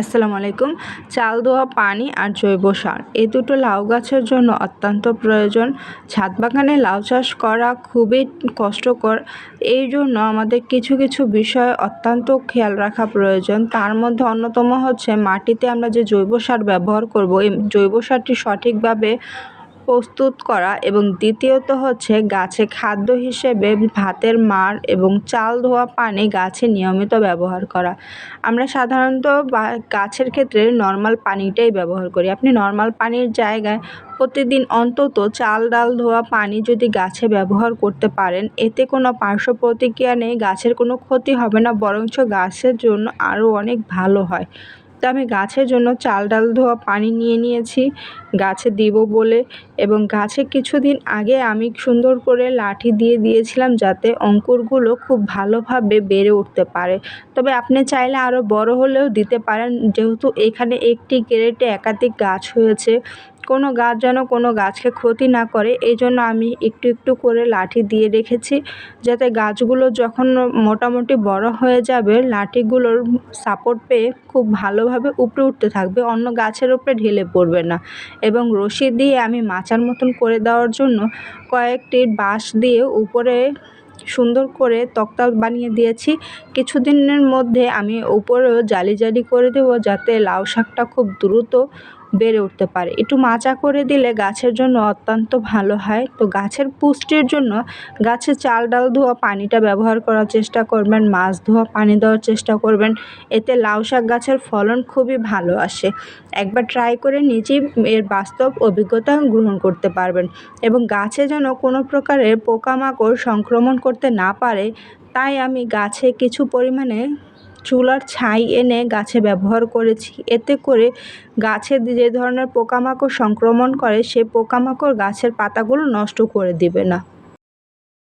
আসসালামু আলাইকুম। চাল ধোয়া পানি আর জৈব সার এই দুটো লাউ গাছের জন্য অত্যন্ত প্রয়োজন। ছাদ বাগানে লাউ চাষ করা খুবই কষ্টকর। এই জন্য আমাদের কিছু কিছু বিষয় অত্যন্ত খেয়াল রাখা প্রয়োজন। তার মধ্যে অন্যতম হচ্ছে মাটিতে আমরা যে জৈব সার ব্যবহার করব, এই জৈব সারটি সঠিকভাবে প্রস্তুত করা, এবং দ্বিতীয়ত হচ্ছে গাছে খাদ্য হিসেবে ভাতের মাড় এবং চাল ধোয়া পানি গাছে নিয়মিত ব্যবহার করা। আমরা সাধারণত গাছের ক্ষেত্রে নর্মাল পানিটাই ব্যবহার করি। আপনি নর্মাল পানির জায়গায় প্রতিদিন অন্তত চাল ডাল ধোয়া পানি যদি গাছে ব্যবহার করতে পারেন, এতে কোনো পার্শ্ব প্রতিক্রিয়া নেই, গাছের কোনো ক্ষতি হবে না, বরঞ্চ গাছের জন্য আরও অনেক ভালো হয়। তো আমি গাছের জন্য চাল ডাল ধোয়া পানি নিয়ে নিয়েছি গাছে দিব বলে, এবং গাছে কিছুদিন আগে আমি সুন্দর করে লাঠি দিয়ে দিয়েছিলাম যাতে অঙ্কুরগুলো খুব ভালোভাবে বেড়ে উঠতে পারে। তবে আপনি চাইলে আরও বড় হলেও দিতে পারেন, যেহেতু এখানে একটি ক্যারেটে একাধিক গাছ হয়েছে, কোনো গাছ যেন কোনো গাছকে ক্ষতি না করে, এই জন্য আমি একটু একটু করে লাঠি দিয়ে রেখেছি, যাতে গাছগুলো যখন মোটামুটি বড় হয়ে যাবে লাঠিগুলোর সাপোর্ট পেয়ে খুব ভালোভাবে উপরে উঠতে থাকবে, অন্য গাছের উপরে ঢেলে পড়বে না। এবং রশি দিয়ে আমি মাচার মতন করে দেওয়ার জন্য কয়েকটি বাঁশ দিয়ে উপরে সুন্দর করে তক্তা বানিয়ে দিয়েছি। কিছুদিনের মধ্যে আমি উপরেও জালি জালি করে দেবো, যাতে লাউ শাকটা খুব দ্রুত বেড়ে উঠতে পারে। একটু মাচা করে দিলে গাছের জন্য অত্যন্ত ভালো হয়। তো গাছের পুষ্টির জন্য গাছে চাল ডাল ধোয়া পানিটা ব্যবহার করার চেষ্টা করবেন, মাছ ধোয়া পানি দেওয়ার চেষ্টা করবেন, এতে লাউ শাক গাছের ফলন খুবই ভালো আসে। একবার ট্রাই করে নিজেই এর বাস্তব অভিজ্ঞতা গ্রহণ করতে পারবেন। এবং গাছে যেন কোনো প্রকারের পোকামাকড় সংক্রমণ করতে না পারে, তাই আমি গাছে কিছু পরিমাণে চুলার ছাই এনে গাছে ব্যবহার করেছি। এতে করে গাছে যে ধরনের পোকামাকড় সংক্রমণ করে, সে পোকামাকড় গাছের পাতাগুলো নষ্ট করে দিবে না।